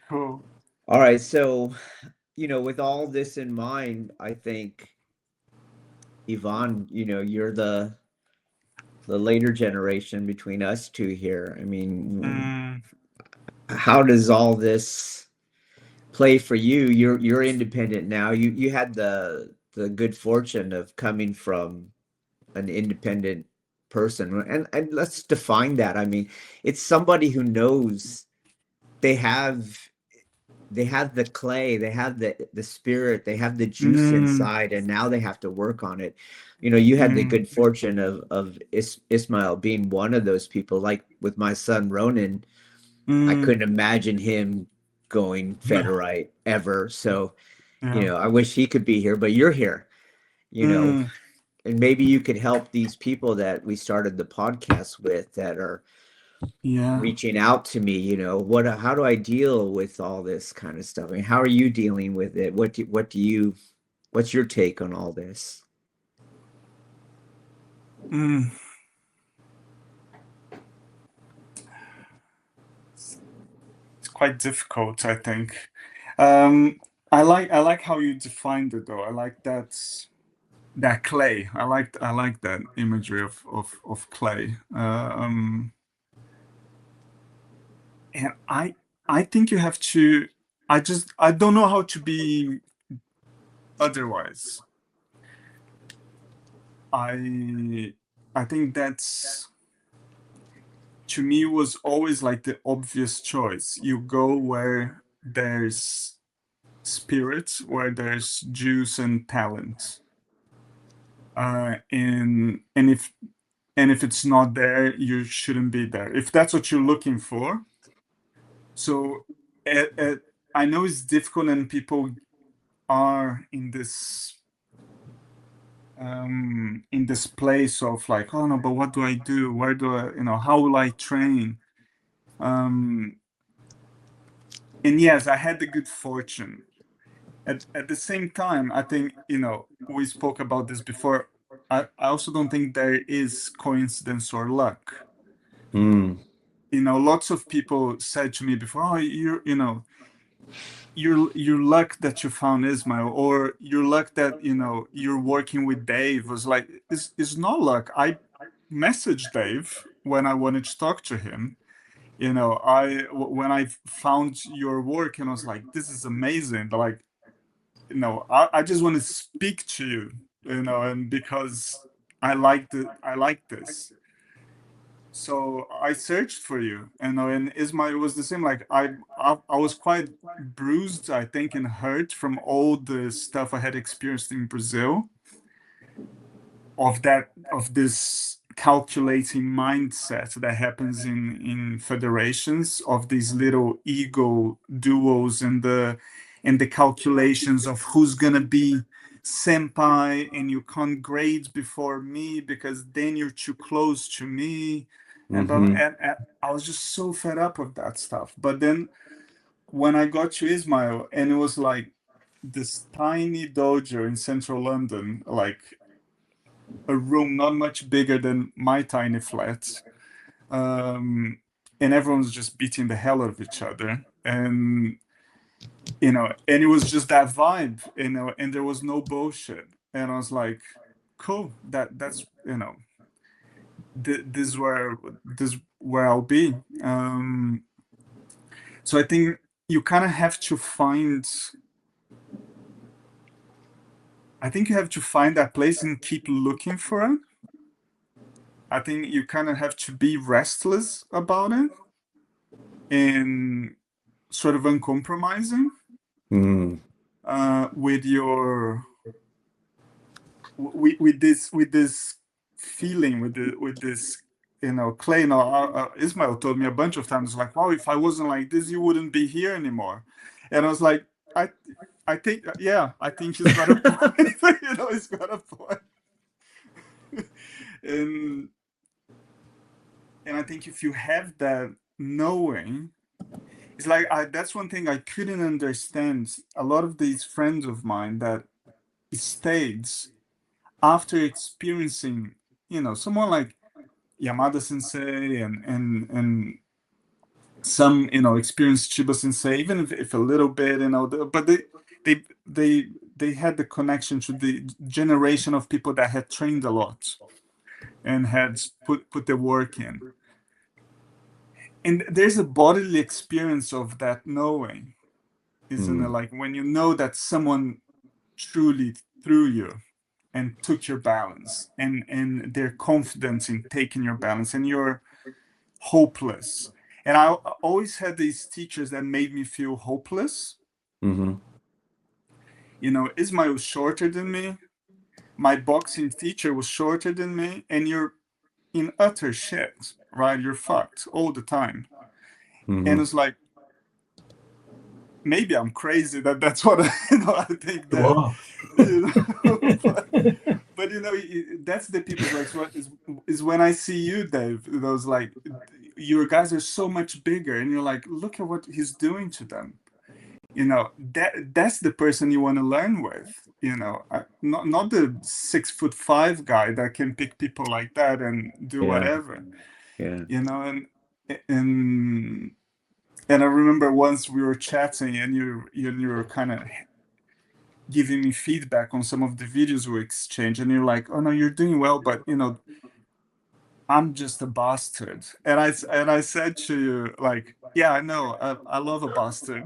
Cool. All right, so with all this in mind, I think Yvonne, you're the later generation between us two here. I mean, Mm, how does all this play for you? You're independent now. You had the good fortune of coming from an independent person, and let's define that. I mean, it's somebody who knows they have they have the clay, they have the spirit, they have the juice mm, inside, and now they have to work on it. You had the mm, good fortune of Ismail being one of those people. Like with my son Ronan, I mm. couldn't imagine him going Federite ever. So, Yeah. I wish he could be here, but you're here, you know, Mm, and maybe you could help these people that we started the podcast with that are yeah. reaching out to me, how do I deal with all this kind of stuff? I mean, how are you dealing with it? What's your take on all this? Mm. It's, it's quite difficult, I think. Um, I like how you defined it though. I like that clay. I like that imagery of clay. And I think you have to. I don't know how to be otherwise. I I think that's to me was always like the obvious choice. You go where there's spirit, where there's juice and talent. And if it's not there, you shouldn't be there. If that's what you're looking for. So uh, uh, I know it's difficult, and people are in this place of like, oh no, but what do I do? Where do I, how will I train? Um, and yes, I had the good fortune. At the same time, I think, we spoke about this before. I also don't think there is coincidence or luck. Hmm. Lots of people said to me before, oh, your luck that you found Ismail, or your luck that you're working with Dave was like, is not luck. I messaged Dave when I wanted to talk to him. When I found your work, and I was like, this is amazing. Like, I just want to speak to you, and because I like this. So I searched for you, and Ismail was the same. Like, I was quite bruised, I think, and hurt from all the stuff I had experienced in Brazil, of this calculating mindset that happens in federations, of these little ego duos, and the calculations of who's gonna be senpai, and you can't grade before me because then you're too close to me, and blah, blah, Mm-hmm. and I was just so fed up with that stuff. But then when I got to Ismail, and it was like this tiny dojo in central London, like a room not much bigger than my tiny flat, um, and everyone's just beating the hell out of each other, and it was just that vibe, and there was no bullshit, and I was like, cool, that's this where I'll be. So I think you kind of have to find. I think you have to find that place and keep looking for it. I think you kind of have to be restless about it, and sort of uncompromising, Mm. with your with this feeling, with this clay. Ismail told me a bunch of times, like, wow, if I wasn't like this, you wouldn't be here anymore. And I was like, I think, yeah, I think he's got a point. He's got a point. and and I think if you have that knowing, it's like, that's one thing I couldn't understand. A lot of these friends of mine that stayed after experiencing, someone like Yamada Sensei, and some, experienced Chiba Sensei, even if a little bit, but they had the connection to the generation of people that had trained a lot and had put the work in. And there's a bodily experience of that knowing, isn't it? Like when you know that someone truly threw you and took your balance, and they're confident in taking your balance, and you're hopeless. And I always had these teachers that made me feel hopeless. Ismail was shorter than me. My boxing teacher was shorter than me, and you're in utter shit, right? You're fucked all the time. And it's like, maybe I'm crazy that's what I think that. Wow. But that's the people is when I see you, Dave. Those like, your guys are so much bigger, and you're like, look at what he's doing to them. That's the person you want to learn with. Not the 6'5" guy that can pick people like that and do whatever. Yeah. And I remember once we were chatting, and you were kind of giving me feedback on some of the videos we exchanged, and you're like, "Oh no, you're doing well, but I'm just a bastard." And I said to you, like, "Yeah, I know. I love a bastard."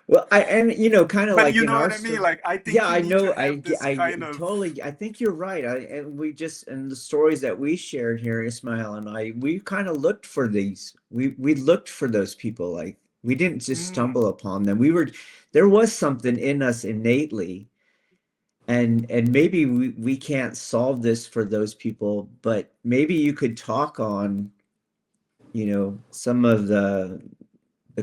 Well, kind of But like you in know our what I mean? story. Like, I think Yeah, I you need know. to have this kind of... Totally. I think you're right. And the stories that we shared here, Ismail and I, we kind of looked for these. We looked for those people. Like, we didn't just stumble upon them. There was something in us innately, and maybe we can't solve this for those people, but maybe you could talk on, some of the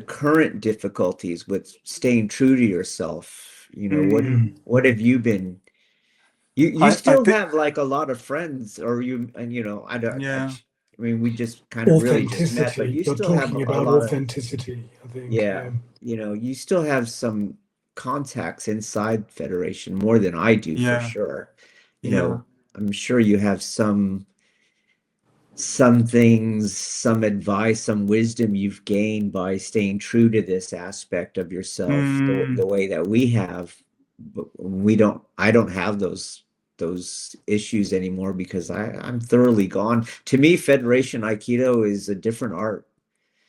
current difficulties with staying true to yourself. What have you been? You still have like a lot of friends, or I don't. Yeah. I mean, we just kind of really just met, but Authenticity. you You're still have talking a about lot authenticity, I think. Yeah, you still have some contacts inside Federation, more than I do for sure. I'm sure you have some things, some advice, some wisdom you've gained by staying true to this aspect of yourself, the way that we have. But I don't have those issues anymore, because I'm thoroughly gone. To me, Federation Aikido is a different art.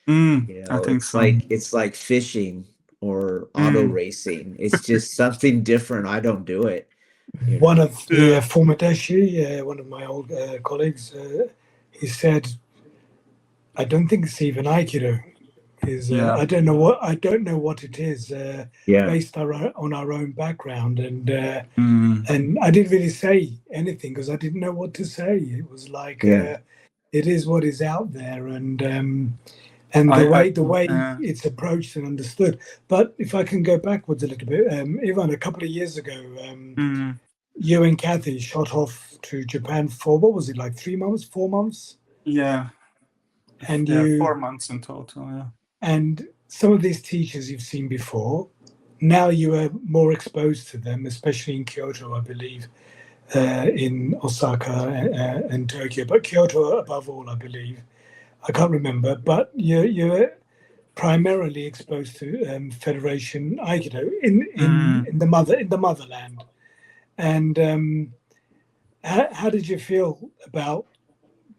I think It's so. it's like fishing or auto racing. It's just something different. I don't do it. One of the former Deshi, one of my old colleagues, he said, "I don't think it's even Aikido. I don't know what it is. Based on our own background, and I didn't really say anything because I didn't know what to say. It was like it is what is out there, and the way it's approached and understood. But if I can go backwards a little bit, Ivan, a couple of years ago, you and Kathy shot off to Japan for, what was it, like 3 months, 4 months? Yeah. And 4 months in total, yeah. And some of these teachers you've seen before, now you are more exposed to them, especially in Kyoto, I believe, in Osaka and Tokyo, but Kyoto above all, I believe. I can't remember, but you're primarily exposed to Federation Aikido in the motherland. And how did you feel about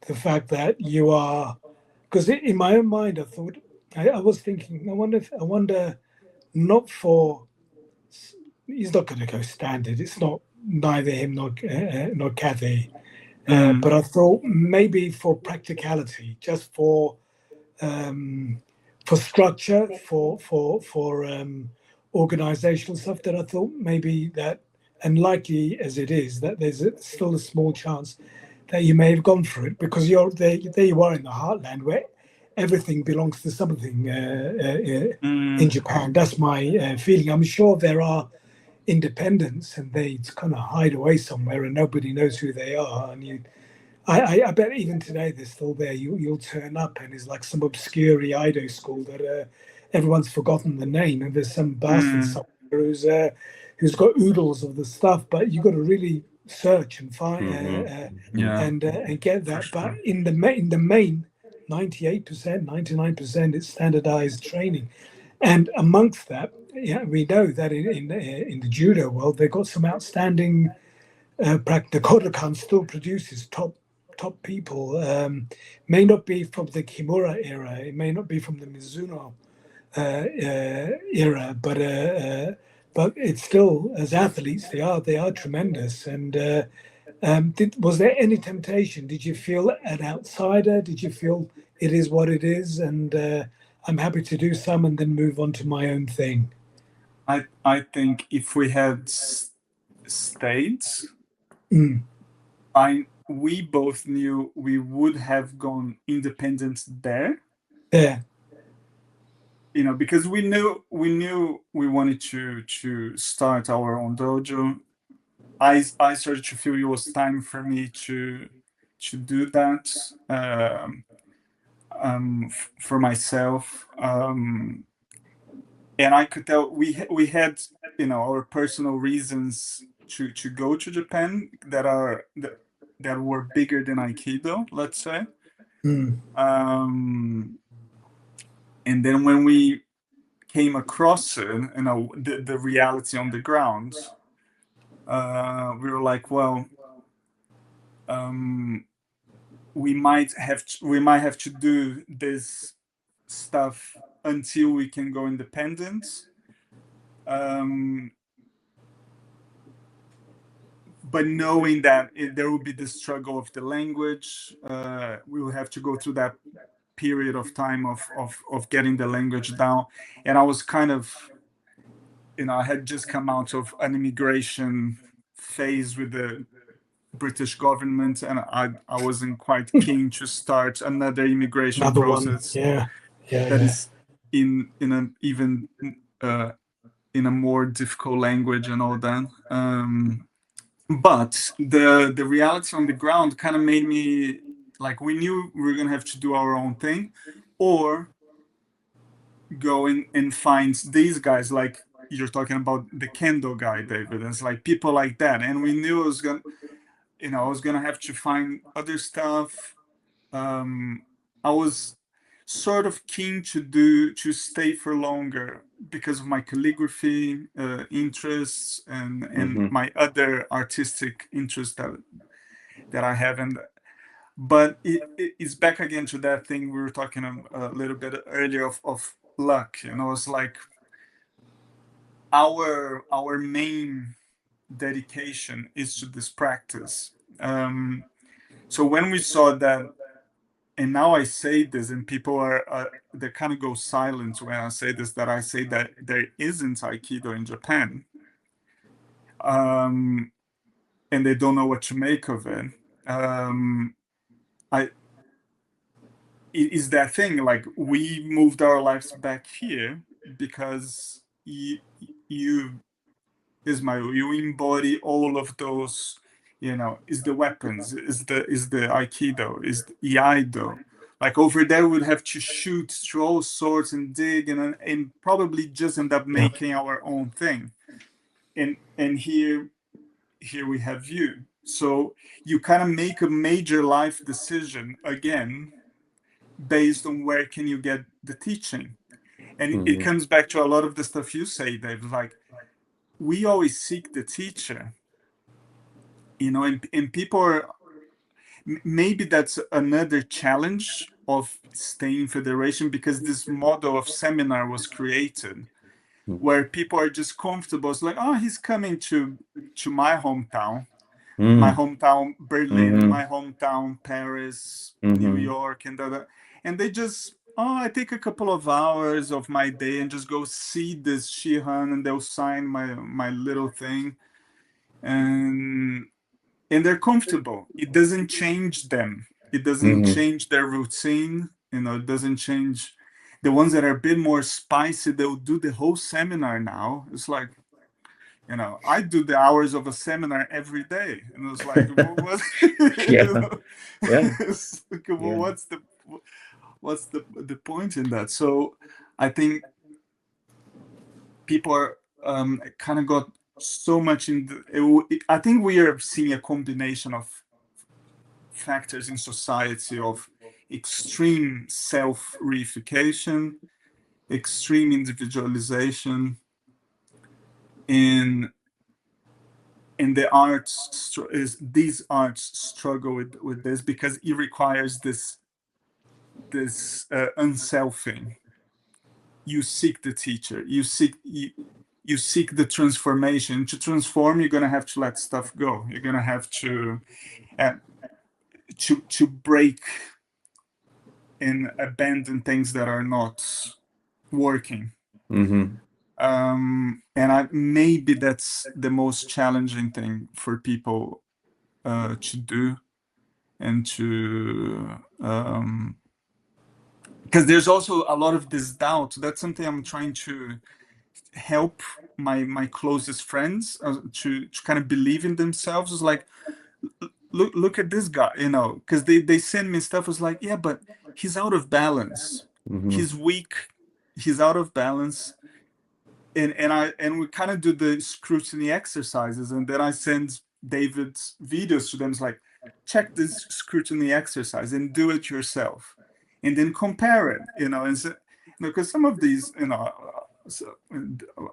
the fact that you are? Because in my own mind, I thought I was thinking, I wonder, not for, he's not going to go standard. It's not neither him nor Kathy. But I thought maybe for practicality, just for structure, for organizational stuff, that I thought maybe that, and likely as it is, that there's still a small chance that you may have gone for it, because there you are in the heartland where everything belongs to something in Japan. That's my feeling. I'm sure there are independents and they kind of hide away somewhere and nobody knows who they are, and I bet even today they're still there. You'll turn up and it's like some obscure Iaido school that everyone's forgotten the name, and there's some bastard somewhere who's got oodles of the stuff, but you've got to really search and find Yeah. and get that. sure. But in the main, 98%, 99%, it's standardized training. And amongst that, yeah, we know that in the judo world, they've got some outstanding the Kodokan still produces top people. May not be from the Kimura era, it may not be from the Mizuno era, but it's still, as athletes, they are tremendous. And was there any temptation? Did you feel an outsider? Did you feel it is what it is, and I'm happy to do some and then move on to my own thing? I think if we had stayed, Mm. we both knew we would have gone independent there. Yeah. You know, because we knew we wanted to start our own dojo. I started to feel it was time for me to do that for myself, and I could tell we had, you know, our personal reasons to go to Japan that were bigger than Aikido, let's say. Mm. And then when we came across it, you know, the reality on the ground, we were like, well, we might have to do this stuff until we can go independent. But knowing that there will be the struggle of the language, we will have to go through that period of time of getting the language down. And I was kind of, you know, I had just come out of an immigration phase with the British government, and I wasn't quite keen to start another immigration Another one. process Yeah. that is in an even in a more difficult language and all that. But the reality on the ground kind of made me like, we knew we were gonna have to do our own thing, or go in and find these guys, like you're talking about the kendo guy, David. And it's like people like that, and we knew I was gonna have to find other stuff. I was sort of keen to stay for longer because of my calligraphy interests and my other artistic interests that I have. And but it's back again to that thing we were talking a little bit earlier of luck. You know, it's like our main dedication is to this practice. So when we saw that, and now I say this, and people they kind of go silent when I say this, that I say that there isn't Aikido in Japan, and they don't know what to make of it. It is that thing, like, we moved our lives back here because you Ismail, you embody all of those, you know, is the weapons, is the Aikido, is the Iaido. Like over there, we'd have to shoot through all sorts and dig and probably just end up making our own thing. And here we have you. So you kind of make a major life decision again based on where can you get the teaching. And it comes back to a lot of the stuff you say, Dave, like, we always seek the teacher, you know, and people are, maybe that's another challenge of staying federation, because this model of seminar was created where people are just comfortable. It's like, oh, he's coming to my hometown, my hometown Berlin, my hometown Paris, New York, and they just, oh, I take a couple of hours of my day and just go see this Shihan, and they'll sign my little thing, and they're comfortable. It doesn't change them. It doesn't change their routine. You know, it doesn't change. The ones that are a bit more spicy, they'll do the whole seminar now. It's like, you know, I do the hours of a seminar every day, and it's like, well, what? Well, what's the point in that? So I think people are kind of got so much in I think we are seeing a combination of factors in society of extreme self-reification, extreme individualization, in the arts these arts struggle with this because it requires this unselfing. You seek the teacher, you seek the transformation. To transform, you're going to have to let stuff go. You're going to have to break and abandon things that are not working. Mm-hmm. And maybe that's the most challenging thing for people to do, and to because there's also a lot of this doubt. That's something I'm trying to help my closest friends to kind of believe in themselves. It's like, look at this guy, because they send me stuff. It's like, yeah, but he's out of balance. Mm-hmm. He's weak. He's out of balance. And we kind of do the scrutiny exercises, and then I send David's videos to them. It's like, check this scrutiny exercise and do it yourself, and then compare it. And so, because some of these, so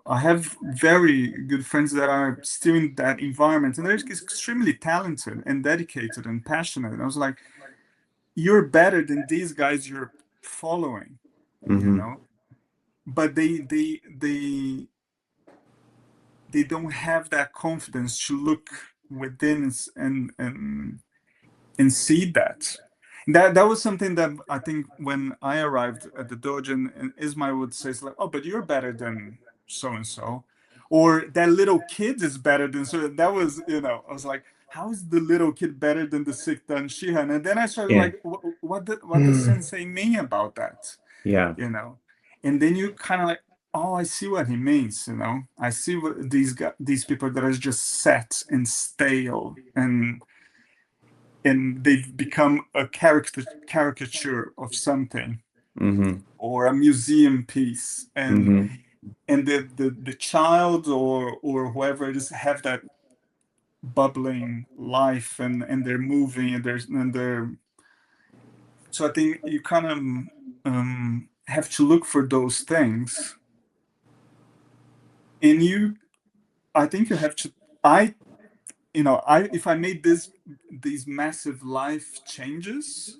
I have very good friends that are still in that environment, and they're extremely talented and dedicated and passionate. And I was like, you're better than these guys you're following, Mm-hmm. but they don't have that confidence to look within and see that. That was something that I think when I arrived at the dojo, and Ismail would say, it's like, oh, but you're better than so and so, or that little kid is better than so. That was, I was like, how is the little kid better than the Siktan Shihan? And then I started Yeah. like, what does sensei mean about that? Yeah. And then you kind of like, oh, I see what he means. I see what these people that are just set and stale, and they've become a caricature of something, Mm-hmm. or a museum piece, and Mm-hmm. and the child or whoever it is have that bubbling life, and they're moving, and they're so I think you kind of have to look for those things, and I think you have to. If I made these massive life changes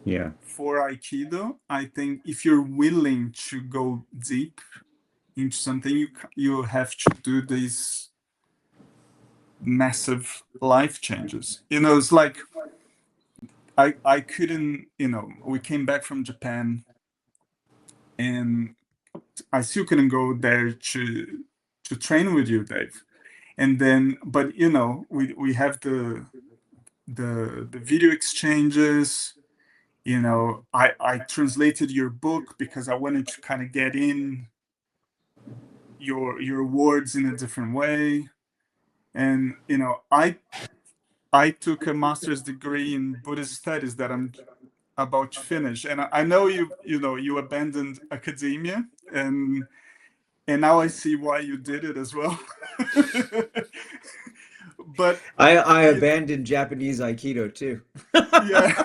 Yeah. for Aikido, I think if you're willing to go deep into something, you have to do these massive life changes. It's like I couldn't. We came back from Japan, and I still couldn't go there to train with you, Dave. And then, but we have the video exchanges. I translated your book because I wanted to kind of get in your words in a different way. And I took a master's degree in Buddhist studies that I'm about to finish. And I know you abandoned academia, and now I see why you did it as well. But I abandoned Japanese Aikido too. yeah.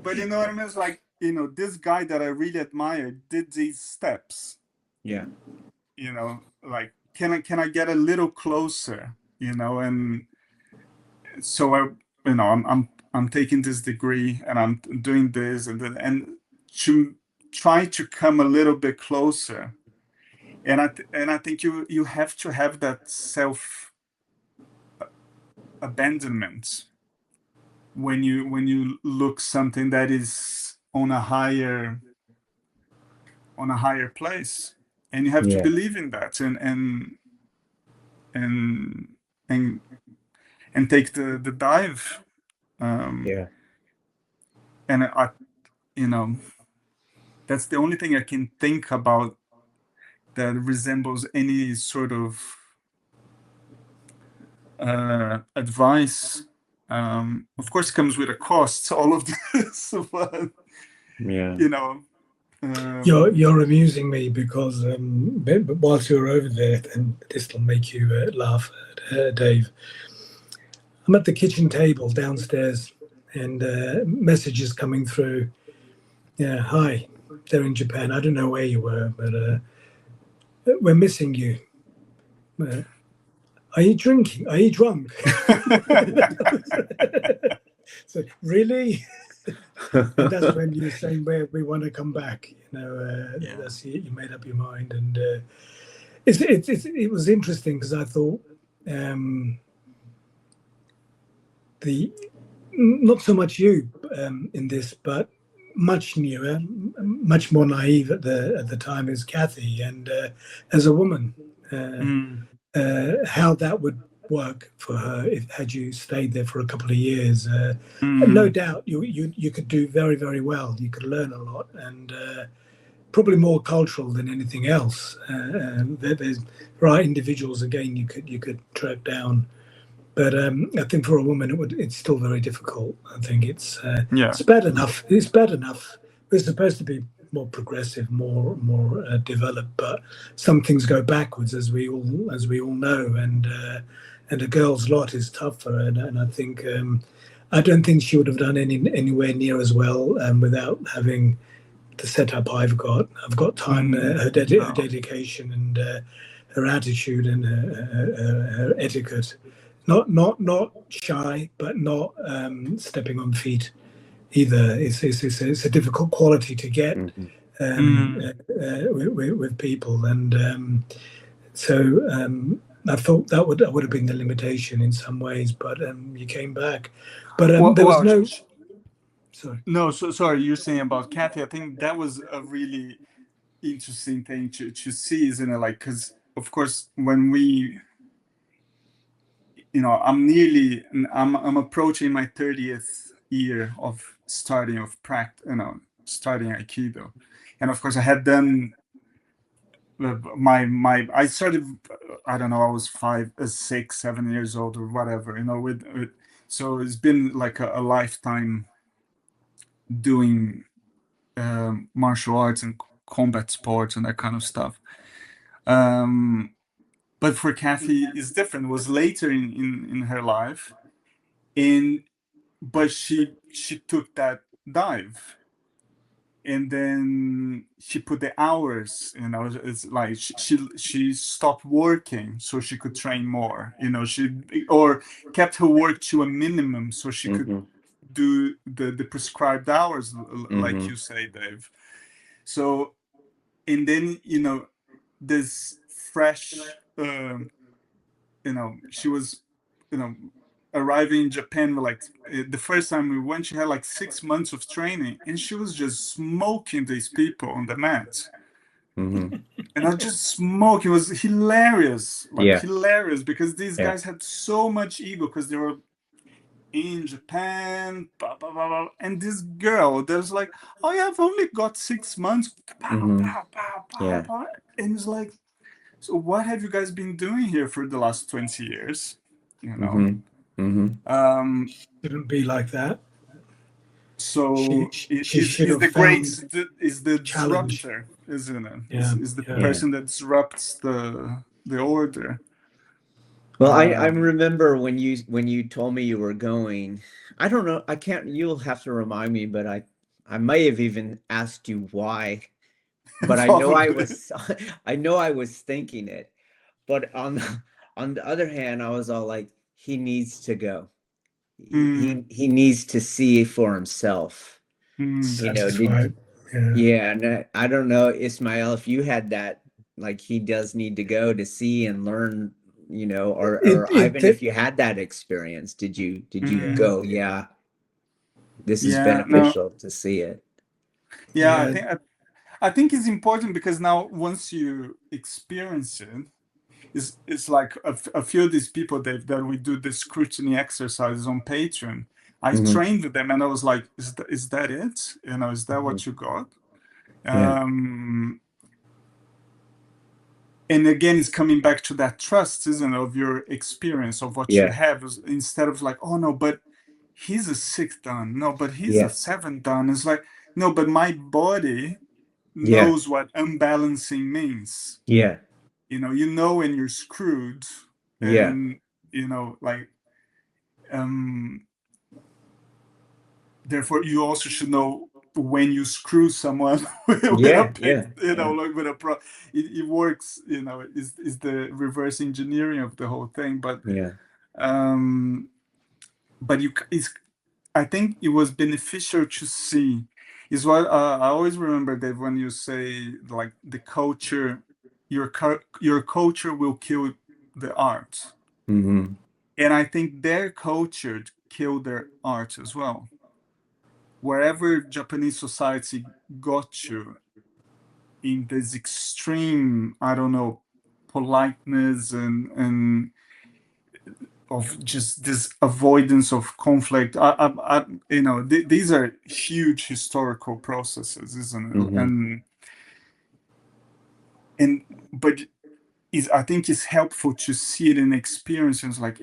But you know what I mean? It's like, this guy that I really admire did these steps. Yeah. Like, can I get a little closer? And so I'm taking this degree, and I'm doing this, and to try to come a little bit closer. And I think you have to have that self abandonment when you look something that is on a higher place, and you have to Yeah. believe in that, and take the dive. Yeah. And that's the only thing I can think about that resembles any sort of advice. Of course, it comes with a cost, all of this, but Yeah. You're amusing me because but whilst you're over there, and this will make you laugh, Dave. I'm at the kitchen table downstairs, and messages coming through. Yeah, hi. They're in Japan. I don't know where you were, but we're missing you. Are you drinking? Are you drunk? So really, and that's when you're saying we want to come back. That's it. You made up your mind, and it was interesting because I thought the not so much you in this, but much newer, much more naive at the time is Kathy, and as a woman, how that would work for her had you stayed there for a couple of years. No doubt you could do very, very well. You could learn a lot, and probably more cultural than anything else. There are individuals again you could track down. But I think for a woman, it's still very difficult. I think it's bad enough. It's bad enough. We're supposed to be more progressive, more developed, but some things go backwards, as we all know. And a girl's lot is tougher. And I think I don't think she would have done anywhere near as well without having the setup I've got. I've got time, her dedication, and her attitude, and her etiquette. Not shy, but not stepping on feet either. It's a difficult quality to get with people, and so I thought that would have been the limitation in some ways. But you came back, but there was no. Sorry. No, so sorry. You're saying about Kathy. I think that was a really interesting thing to see, isn't it? Like, because of course when we. I'm approaching my 30th year of starting Aikido, and of course I had done I started, I don't know, I was 6, 7 years old or whatever, so it's been like a lifetime doing martial arts and combat sports and that kind of stuff. But for Kathy, it's different. It was later in her life, but she took that dive, and then she put the hours. It's like she stopped working so she could train more. Or kept her work to a minimum so she could do the prescribed hours, like you say, Dave. So, and then this fresh. She was, arriving in Japan. Like the first time we went, she had like 6 months of training, and she was just smoking these people on the mat. And I just smoke. It was hilarious, hilarious, because these guys had so much ego because they were in Japan, blah, blah, blah, blah. And this girl, there's like, oh yeah, I've only got 6 months. And it's like, so what have you guys been doing here for the last 20 years? Shouldn't be like that. So is the disruptor, isn't it? Is the person that disrupts the order. Well, I remember when you told me you were going. I don't know. I can't. You'll have to remind me, but I may have even asked you why. But I know I was thinking it. But on the other hand, I was all like, he needs to go. He needs to see for himself. And I don't know, Ismail, if you had that, like, he does need to go to see and learn, or Ivan, if you had that experience, did you go? Yeah, this is beneficial to see it. I think it's important because now once you experience it, it's like a few of these people that we do the scrutiny exercises on Patreon. I trained with them and I was like, is that it? Is that what you got? And again, it's coming back to that trust, isn't it, of your experience, of what you have, instead of like, oh no, but he's a 6th dan. No, but he's a 7th dan. It's like, no, but my body Yeah. knows what unbalancing means. Yeah. You know when you're screwed, Yeah. and like therefore you also should know when you screw someone with a Yeah. pit, Yeah. like with a it works, is the reverse engineering of the whole thing. But Yeah. um but I think it was beneficial to see, is what I always remember, that when you say like the culture, your culture will kill the art. Mm-hmm. And I think their culture killed their art as well. Wherever Japanese society got to in this extreme, I don't know, politeness and of just this avoidance of conflict. These are huge historical processes, isn't it? Mm-hmm. And but I think it's helpful to see it in experiences, like,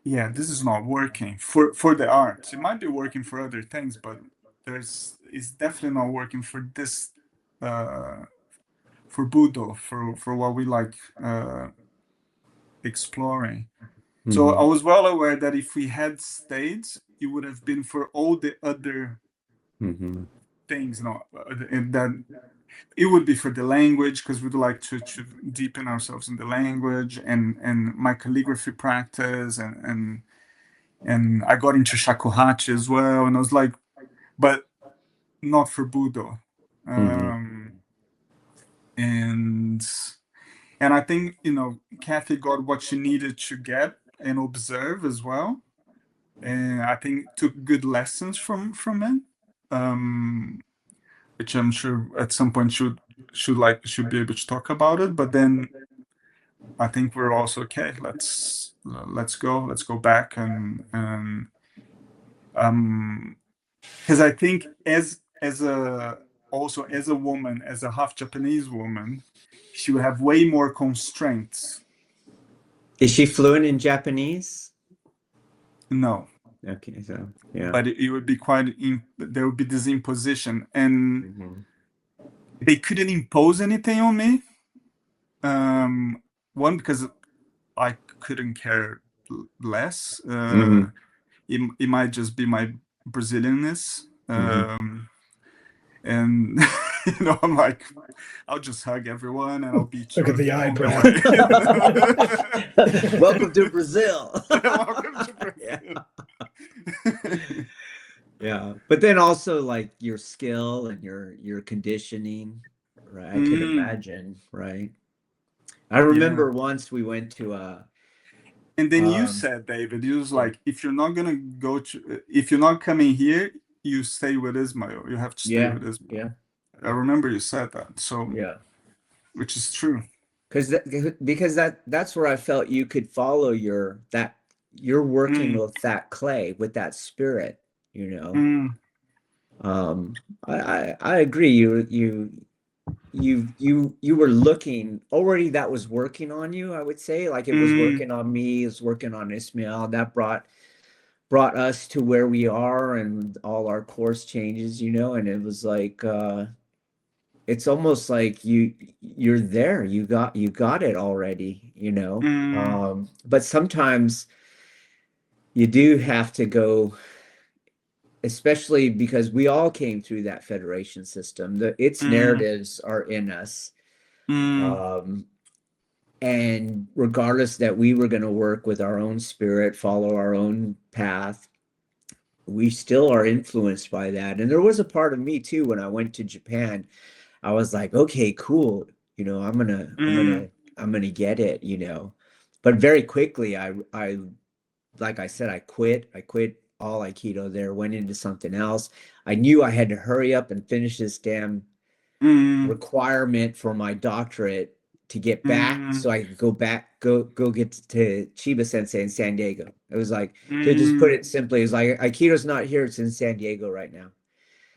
yeah, this is not working for the art. It might be working for other things, but it's definitely not working for this, for Budo, for what we like exploring. So I Mm-hmm. was well aware that if we had stayed, it would have been for all the other Mm-hmm. things, and that it would be for the language, because we'd like to deepen ourselves in the language and my calligraphy practice, and I got into shakuhachi as well, and I was like, but not for Budo. Mm-hmm. And I think, Kathy got what she needed to get and observe as well, and I think took good lessons from it, which I'm sure at some point should be able to talk about it. But then I think we're also okay. Let's go back, and because I think as a also as a woman, as a half Japanese woman, she would have way more constraints. Is she fluent in Japanese? No, Okay, so yeah. but it would be there would be this imposition, and Mm-hmm. they couldn't impose anything on me. One, because I couldn't care less. Mm-hmm. It might just be my Brazilianness. Mm-hmm. And I'm like, I'll just hug everyone and I'll beat you Look at the on eyebrow. way. Welcome to Brazil. Welcome to Brazil. Yeah, but then also like your skill and your conditioning, right? I could imagine, right? I remember once we went to And then you um said, David, you was yeah, like, if you're not coming here, you stay with Ismail. You have to stay yeah, with Ismail. yeah, I remember you said that. So, yeah. which is true. Because that's where I felt you could follow you're working Mm, with that clay, with that spirit, you know. mm, I agree. You were looking already, that was working on you, I would say. Like it was mm, working on me, it was working on Ismail. That brought us to where we are and all our course changes, you know, and it was like it's almost like you're there. You got it already, you know. mm, But sometimes you do have to go, especially because we all came through that federation system. Its mm, narratives are in us. mm, Um, and regardless that we were going to work with our own spirit, follow our own path, we still are influenced by that. And there was a part of me too when I went to Japan. I was like, okay, cool. You know, mm, I'm gonna get it, you know. But very quickly, like I said, I quit all Aikido there, went into something else. I knew I had to hurry up and finish this damn mm, requirement for my doctorate to get back mm, so I could go get to Chiba Sensei in San Diego. It was like, to just put mm, it simply, it's like Aikido's not here, it's in San Diego right now.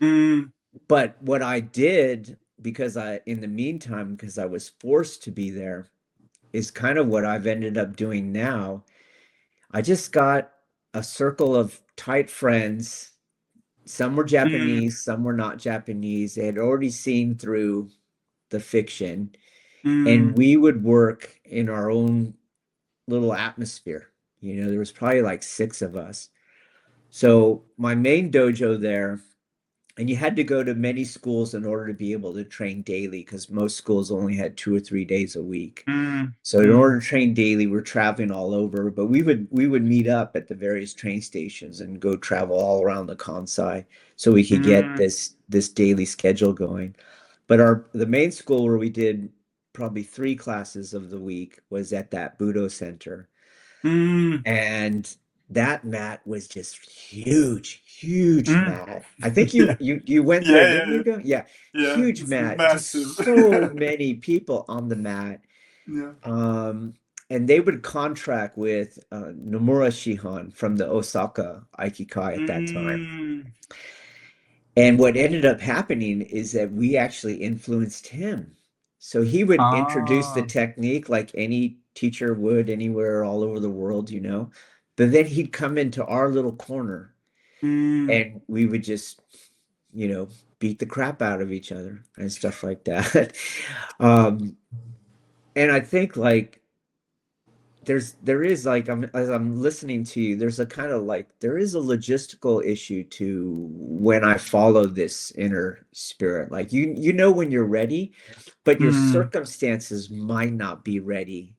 mm, But what I did, because in the meantime, because I was forced to be there, is kind of what I've ended up doing now. I just got a circle of tight friends some were Japanese, some were not Japanese. They had already seen through the fiction, and we would work in our own little atmosphere. You know, there was probably like 6 of us. So my main dojo there, and you had to go to many schools in order to be able to train daily, because most schools only had 2 or 3 days a week. So in order to train daily, we're traveling all over, but we would meet up at the various train stations and go travel all around the Kansai so we could get this daily schedule going. But the main school where we did probably 3 classes of the week was at that Budo center. And that mat was just huge mat. I think you went there, didn't you go? Yeah, huge mat, massive. just so many people on the mat. Yeah. And they would contract with Nomura Shihan from the Osaka Aikikai at that time. And what ended up happening is that we actually influenced him. So he would introduce the technique like any teacher would anywhere all over the world, you know. But then he'd come into our little corner and we would just, you know, beat the crap out of each other and stuff like that. And I think like there is like, as I'm listening to you, there's a kind of like, there is a logistical issue to when I follow this inner spirit. Like you know when you're ready, but your circumstances might not be ready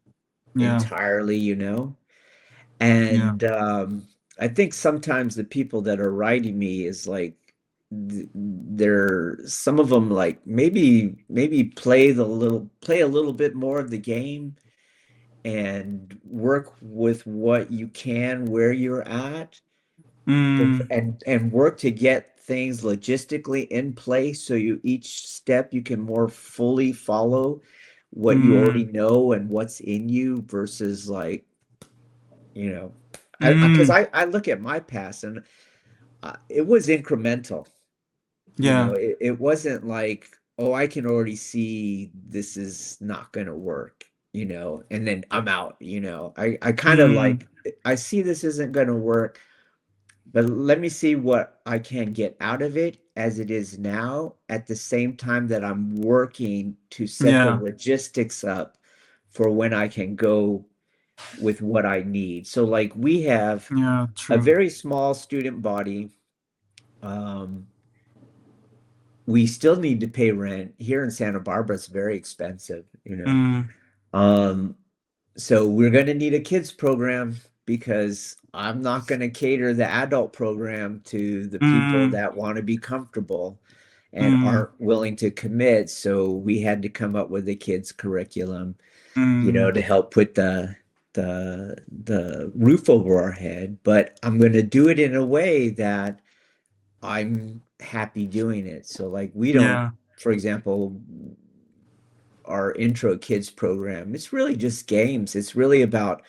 entirely, you know. And I think sometimes the people that are writing me is like they're some of them like maybe play a little bit more of the game and work with what you can where you're at, and work to get things logistically in place so each step you can more fully follow what you already know and what's in you versus like, you know, because I look at my past and it was incremental. You know, it wasn't like, oh, I can already see this is not going to work, you know, and then I'm out, you know. I kind of like, I see this isn't going to work, but let me see what I can get out of it as it is now, at the same time that I'm working to set the logistics up for when I can go with what I need. So like we have a very small student body. We still need to pay rent here in Santa Barbara. It's very expensive, you know. So we're going to need a kids program because I'm not going to cater the adult program to the people that want to be comfortable and aren't willing to commit. So we had to come up with a kids curriculum, you know, to help put the roof over our head. But I'm going to do it in a way that I'm happy doing it. So like we don't, for example, our intro kids program, it's really just games. It's really about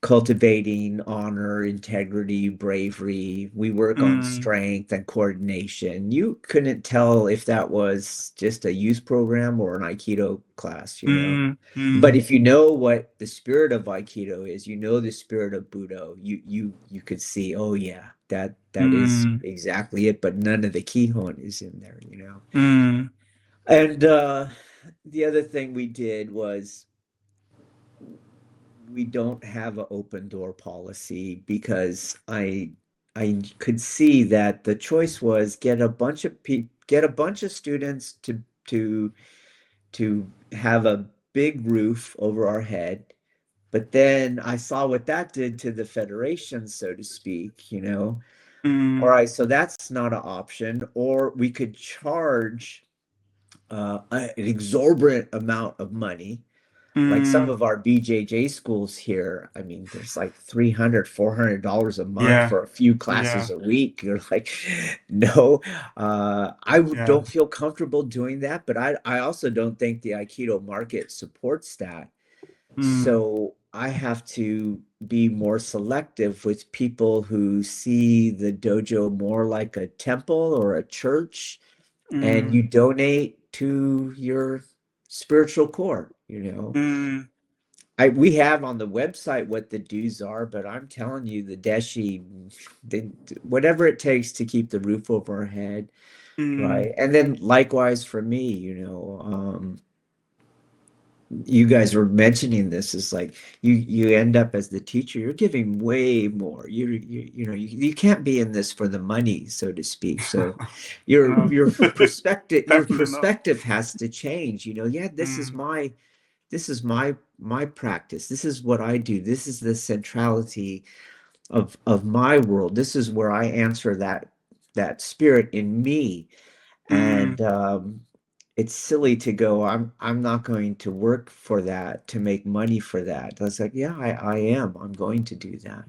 cultivating honor, integrity, bravery. We work on strength and coordination. You couldn't tell if that was just a youth program or an Aikido class, you know. But if you know what the spirit of Aikido is, you know the spirit of Budo, you could see, oh yeah, that is exactly it, but none of the Kihon is in there, you know. And the other thing we did was we don't have an open door policy because I could see that the choice was get a bunch of students to have a big roof over our head. But then I saw what that did to the federation, so to speak, you know. All right, so that's not an option. Or we could charge an exorbitant amount of money. Like some of our BJJ schools here, I mean, there's like $300, $400 a month for a few classes a week. You're like, no, I don't feel comfortable doing that. But I also don't think the Aikido market supports that. So I have to be more selective with people who see the dojo more like a temple or a church, and you donate to your spiritual core, you know. we have on the website what the dues are, but I'm telling you, the Deshi, whatever it takes to keep the roof over our head, right? And then likewise for me, you guys were mentioning this, is like you end up as the teacher, you're giving way more. You can't be in this for the money, so to speak. So your perspective Definitely not. has to change. Yeah, this is my practice. This is what I do. This is the centrality of my world. This is where I answer that spirit in me. And it's silly to go, I'm not going to work for that, to make money for that. I was like, yeah, I am. I'm going to do that.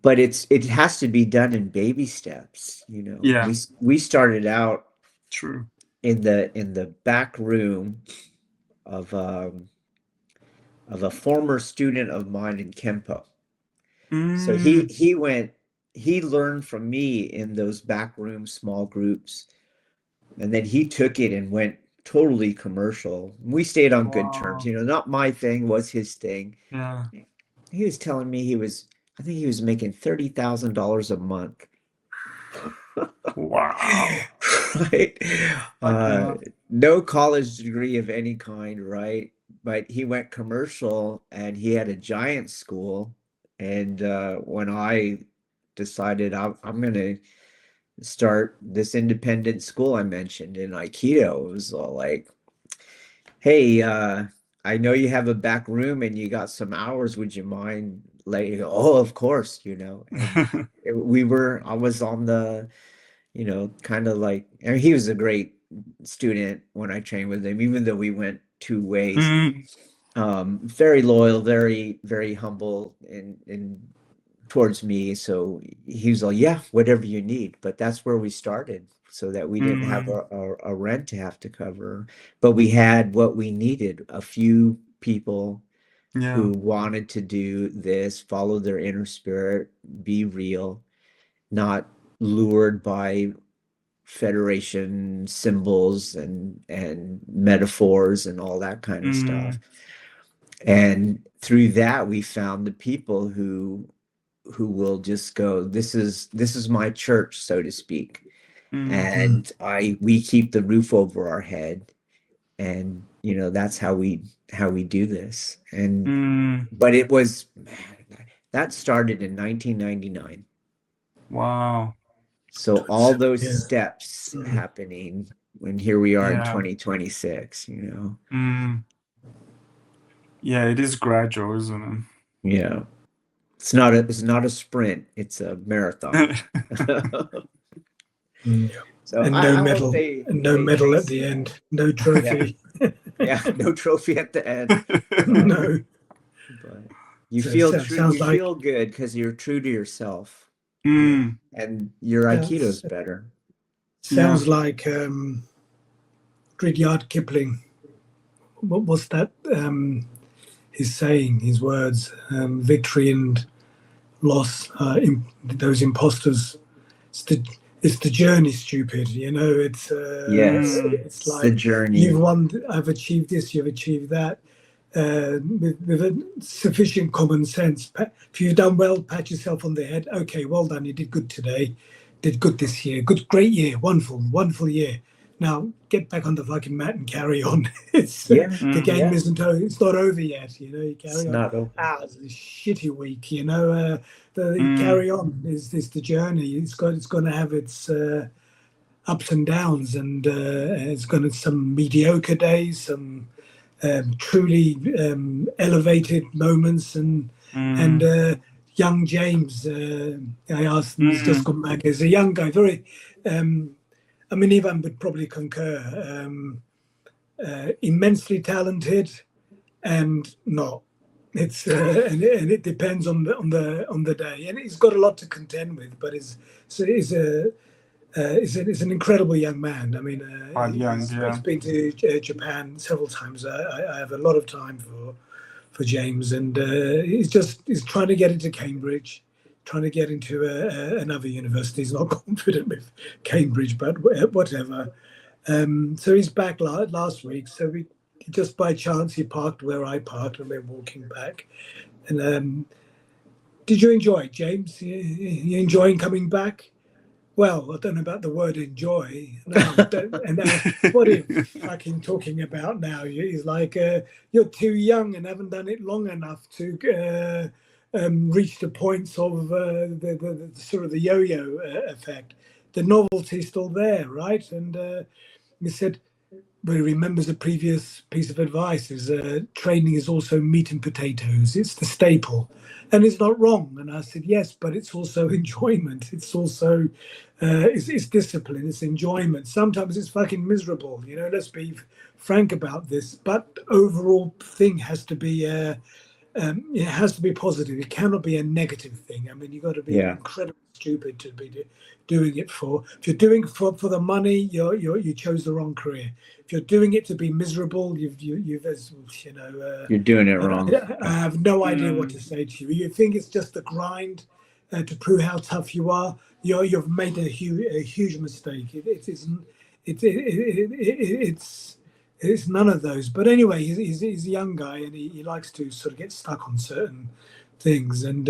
But it has to be done in baby steps. Yeah, We started out true. in the back room of a former student of mine in Kempo. So he learned from me in those back room small groups, and then he took it and went totally commercial. We stayed on good terms. Wow. Not my thing, was his thing. Yeah. He was telling me I think he was making $30,000 a month. Wow. Right? Like, No college degree of any kind, right? But he went commercial and he had a giant school. And when I decided I'm going to start this independent school I mentioned in Aikido, it was all like, hey, I know you have a back room and you got some hours. Would you mind letting go? Oh, of course, And I was on the, kind of like, I mean, he was a great student when I trained with him, even though we went two ways. Very loyal, very, very humble and towards me. So he was like, yeah, whatever you need. But that's where we started, so that we didn't have a rent to have to cover, but we had what we needed: a few people Yeah. who wanted to do this, follow their inner spirit, be real, not lured by Federation symbols and metaphors and all that kind of stuff. And through that, we found the people who will just go, this is my church, so to speak. And we keep the roof over our head, and that's how we do this. And but it was, that started in 1999. Wow. So all those Yeah. steps happening, when here we are in Yeah. 2026. Yeah, it is gradual, isn't Yeah, it's not a sprint, it's a marathon. it? So And I no won't medal, say and no medal at Tracy, the end, no trophy. yeah, no trophy at the end. No. But you So feel it true, sounds you like feel good because you're true to yourself. And your Aikido's better. sounds like Rudyard Kipling. What was that? His saying, his words: victory and loss. Those imposters. It's the journey, stupid. It's Yes, it's it's like the journey. you've won. I've achieved this. You've achieved that. With a sufficient common sense. If you've done well, pat yourself on the head. Okay, well done. You did good today. Did good this year. Good, great year. Wonderful, wonderful year. Now get back on the fucking mat and carry on. It's the game isn't over. It's not over yet. You carry It's on. not over. It's a shitty week. Carry on. Is this the journey? It's going to have its ups and downs, and it's going to some mediocre days, some truly elevated moments, and young James, I asked him, he's just come back as a young guy, very I mean, Ivan would probably concur, immensely talented and not. It's and it depends on the day, and he's got a lot to contend with, but he's an incredible young man. I mean, he's been to Japan several times. I have a lot of time for James, and he's trying to get into Cambridge, trying to get into another university. He's not confident with Cambridge, but whatever. So he's back last week. So just by chance he parked where I parked, and we're walking back. And did you enjoy it, James? You enjoying coming back? Well, I don't know about the word enjoy. No, and what are you fucking talking about now? He's like, you're too young and haven't done it long enough to reach the points of the sort of the yo-yo effect. The novelty's still there, right? And he said, but he remembers a previous piece of advice is training is also meat and potatoes. It's the staple. And it's not wrong. And I said, yes, but it's also enjoyment. It's also, it's discipline, it's enjoyment. Sometimes it's fucking miserable, you know, let's be frank about this. But the overall thing has to be, it has to be positive. It cannot be a negative thing. I mean, you've got to be incredibly stupid to be doing it for. If you're doing it for the money, you chose the wrong career. If you're doing it to be miserable, you've as you know, you're doing it wrong. I have no idea what to say to you. You think it's just the grind to prove how tough you are. You've made a huge mistake. It's none of those. But anyway, he's a young guy, and he likes to sort of get stuck on certain things. And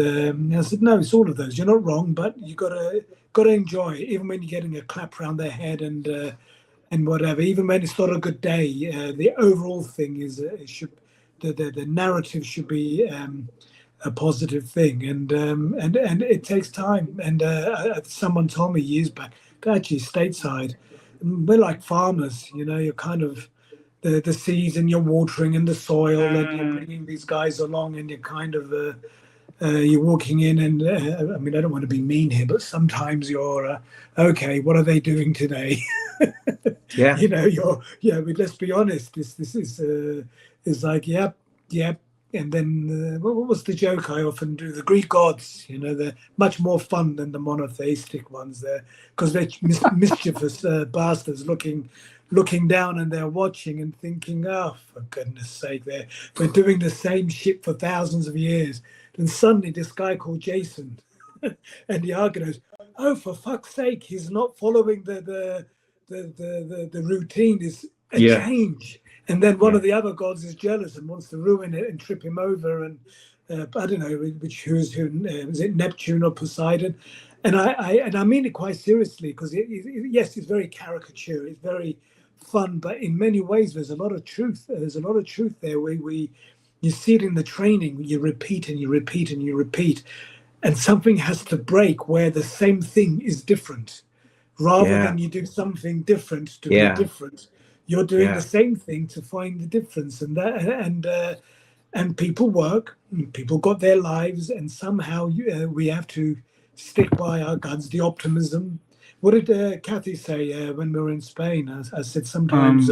I said, no, it's all of those. You're not wrong, but you gotta enjoy it, even when you're getting a clap around their head and whatever. Even when it's not a good day, the overall thing is the narrative should be a positive thing, and it takes time. And someone told me years back, actually stateside, we're like farmers. You know, you're kind of the seeds, and you're watering, and the soil, and you're bringing these guys along, and you're kind of you're walking in, and I mean, I don't want to be mean here, but sometimes you're okay, what are they doing today? Yeah. You know, but let's be honest, this is like, yep. And then what was the joke I often do? The Greek gods, you know, they're much more fun than the monotheistic ones there, because they're mischievous bastards looking down, and they're watching and thinking, oh, for goodness sake, we're doing the same shit for thousands of years. And suddenly this guy called Jason and the Argo goes, oh, for fuck's sake, he's not following the routine. Is a change. And then one of the other gods is jealous and wants to ruin it and trip him over. And I don't know who is it Neptune or Poseidon? And I mean it quite seriously, because yes, it's very caricature, it's very fun, but in many ways there's a lot of truth. There's a lot of truth there. You see it in the training. You repeat and you repeat and you repeat, and something has to break where the same thing is different, rather than you do something different to be different. You're doing the same thing to find the difference, and people work, and people got their lives, and somehow we have to stick by our guns. The optimism. What did Kathy say when we were in Spain? I said sometimes,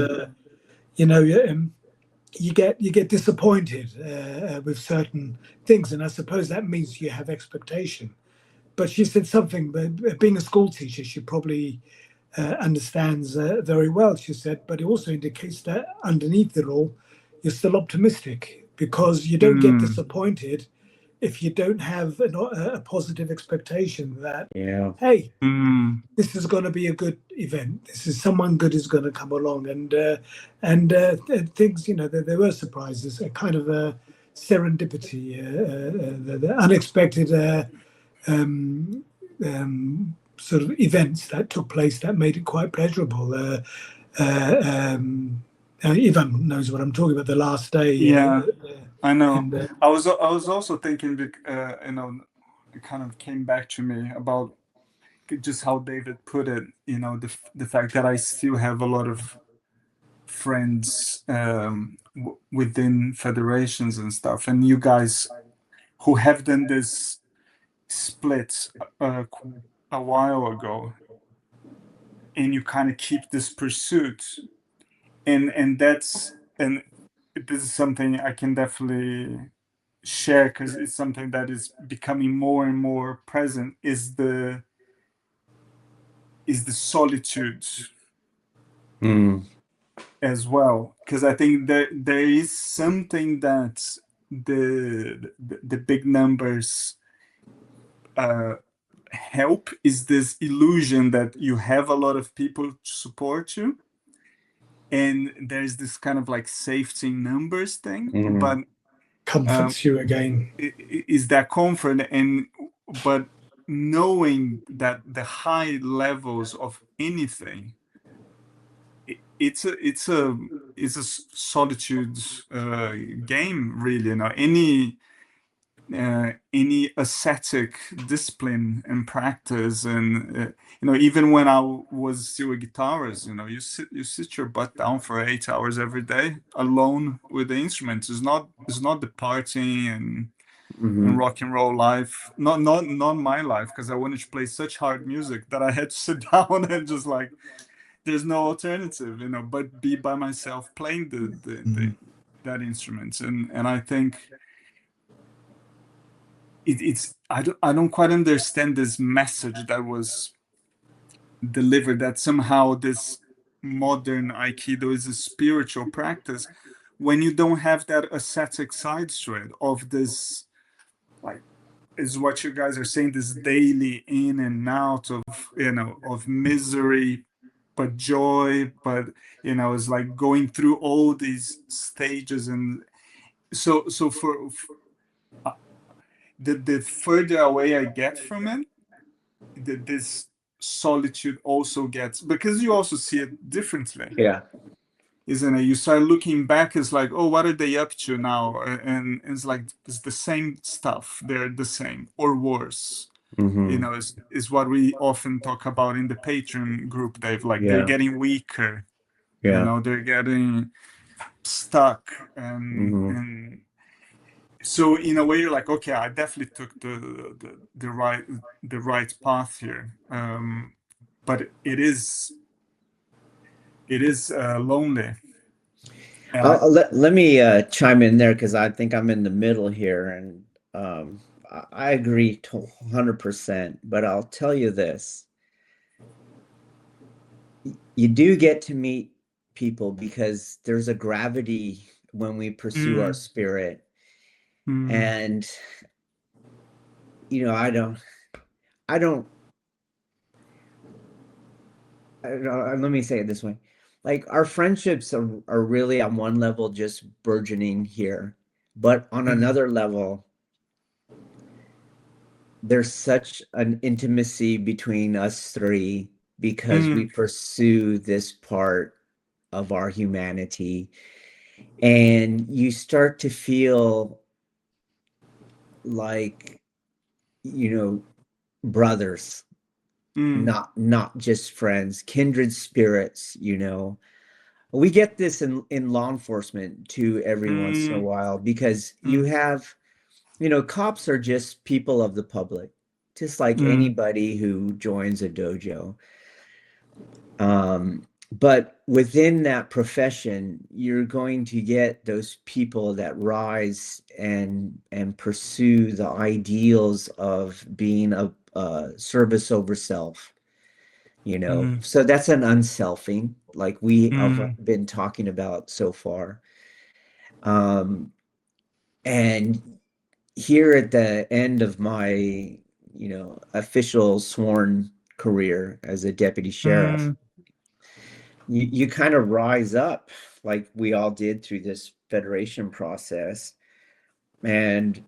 you know, you get disappointed with certain things, and I suppose that means you have expectation. But she said something. Being a school teacher, she probably understands very well. She said, but it also indicates that underneath it all, you're still optimistic, because you don't get disappointed if you don't have a positive expectation that, hey, this is going to be a good event. This is someone good is going to come along, and things. You know, there were surprises, a kind of a serendipity, the unexpected sort of events that took place that made it quite pleasurable. Ivan knows what I'm talking about. The last day. Yeah, I know. And, I was also thinking, you know, it kind of came back to me about just how David put it. You know, the fact that I still have a lot of friends within federations and stuff, and you guys who have done this split a while ago, and you kind of keep this pursuit, and this is something I can definitely share, because it's something that is becoming more and more present, is the solitude as well, because I think there is something that the big numbers help, is this illusion that you have a lot of people to support you, and there's this kind of like safety numbers thing, Mhm. but Comforts you again. is that comfort, and but knowing that the high levels of anything, it's a solitude game, really. Any ascetic discipline and practice, and even when I was still a guitarist, you sit your butt down for 8 hours every day alone with the instruments. It's not the partying and Mhm. rock and roll life, not my life, because I wanted to play such hard music that I had to sit down and just like, there's no alternative, but be by myself playing that instrument. And I think I don't quite understand this message that was delivered, that somehow this modern Aikido is a spiritual practice, when you don't have that ascetic side to it, of this, like, is what you guys are saying, this daily in and out of misery but joy, but it's like going through all these stages. And so the further away I get from it, this solitude also gets, because you also see it differently, Yeah. isn't it? You start looking back, it's like, oh, what are they up to now? And it's like, it's the same stuff, they're the same or worse. Mhm. Is what we often talk about in the Patreon group, Dave. Like, they're Yeah. getting weaker, Yeah. they're getting stuck, and Mhm. and so in a way you're like, okay, I definitely took the right path here. But it is lonely. And Let me chime in there because I think I'm in the middle here, and I agree to 100%. But I'll tell you this: you do get to meet people because there's a gravity when we pursue our mm, spirit, mm, and I don't, I don't, let me say it this way: like, our friendships are really on one level just burgeoning here, but on mm, another level, there's such an intimacy between us three because we mm, pursue this part of our humanity, and you start to feel like, brothers, mm, not just friends, kindred spirits. We get this in law enforcement too every once in a mm, while, because you mm, have, cops are just people of the public, just like mm, anybody who joins a dojo. But within that profession, you're going to get those people that rise and pursue the ideals of being a service over self. mm, So that's an unselfing, like we have mm, been talking about so far. Um, and here at the end of my, official sworn career as a deputy sheriff, mm, you kind of rise up like we all did through this federation process. And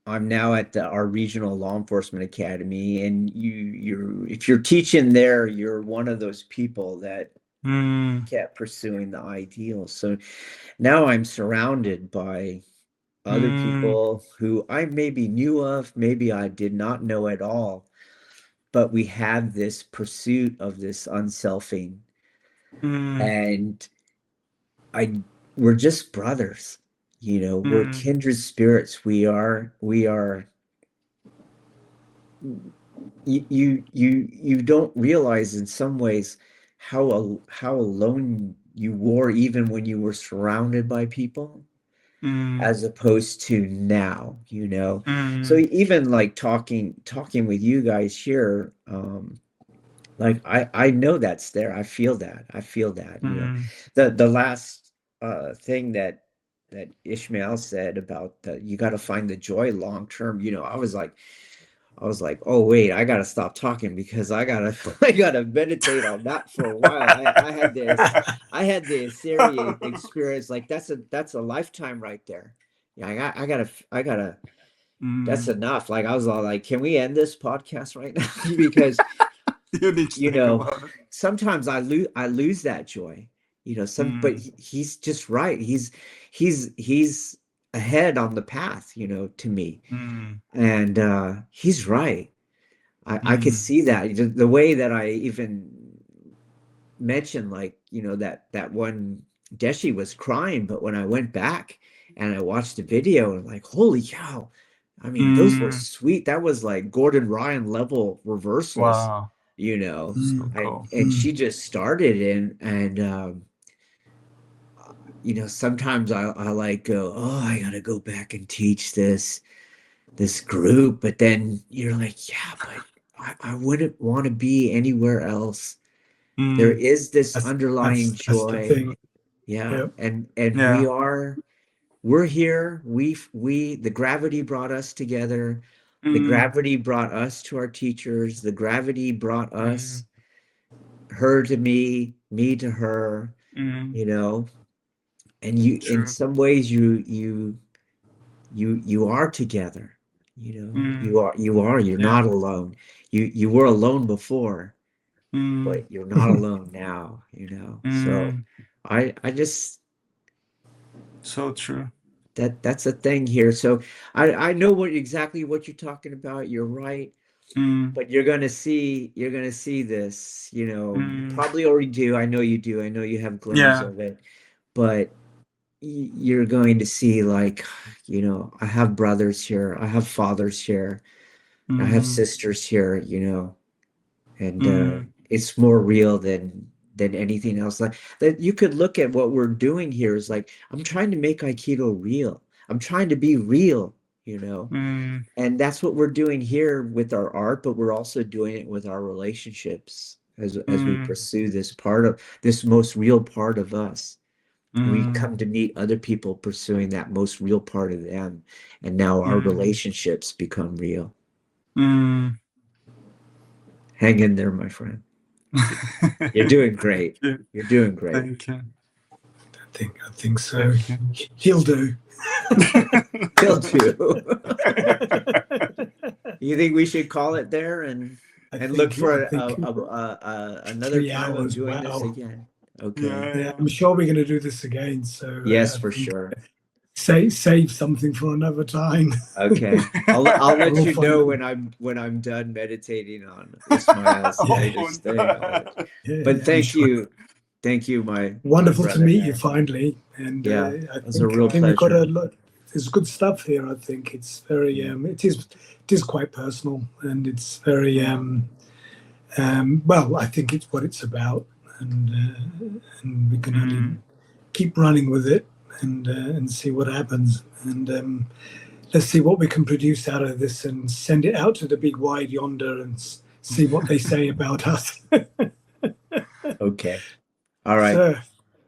I'm now at our regional law enforcement academy, and if you're teaching there, you're one of those people that mm, kept pursuing the ideal. So now I'm surrounded by other mm, people who I maybe knew of, maybe I did not know at all, but we have this pursuit of this unselfing, mm, and I we're just brothers. We're mm, kindred spirits. We are you don't realize in some ways how alone you were even when you were surrounded by people, mm, as opposed to now. So mm, even like talking with you guys here, like I know that's there. I feel that. mm, The last thing that Ishmael said about you got to find the joy long term. I was like, I was like, oh wait, I gotta stop talking because I gotta I gotta meditate on that for a while. I had the Assyrian experience. Like that's a lifetime right there. Yeah, I gotta that's Mm. enough. Like I was all like, can we end this podcast right now? Because You need to you think know, about it. sometimes I lose that joy. You know, but he's just right. He's ahead on the path, you know, to me. Mm. And he's right. I could see that. The way that I even mentioned, like, you know, that one Deshi was crying, but when I went back and I watched the video, and like, holy cow. I mean, those were sweet. That was like Gordon Ryan level reversals, Wow. you know. So cool. And she just started and you know, sometimes I like go, oh, I gotta go back and teach this group, but then you're like, yeah, but I wouldn't want to be anywhere else. There is this underlying That's the joy. thing. Yeah. Yep. And Yeah. we're here. The gravity brought us together. The gravity brought us to our teachers. The gravity brought us, her to me to her, you know. And in some ways you are together, you know. You're not alone. You were alone before, but you're not alone now, you know. So I just, so true. that's a thing here. So I know exactly what you're talking about. You're right. But you're gonna see this, you know. You probably already do. I know you do. I know you have glimmers of it, but you're going to see, like, you know, I have brothers here, I have fathers here, I have sisters here, you know, and it's more real than anything else. Like that, you could look at what we're doing here is like, I'm trying to make Aikido real. I'm trying to be real, you know. And that's what we're doing here with our art, but we're also doing it with our relationships as we pursue this most real part of us. We come to meet other people pursuing that most real part of them, and now our relationships become real. Hang in there, my friend. You're doing great. You're doing great. Thank you. I think so. He'll do. He'll do. You think we should call it there and look for another time of doing this again? Okay. Yeah, I'm sure we're going to do this again. So yes, for sure. Save something for another time. Okay, I'll let you know when I'm done meditating on Ismail's latest thing. But thank you, my wonderful my to meet there. you finally. And it was a real pleasure. We've got there's good stuff here. I think it's very it is quite personal, and it's very well, I think it's what it's about. And we can only keep running with it and see what happens. And let's see what we can produce out of this and send it out to the big wide yonder and see what they say about us. Okay. All right. Sir,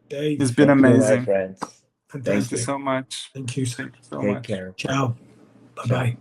Dave, it's been amazing. My friends. Thank you so much. Thank you. Thank you so Take much. care. Ciao. Bye-bye.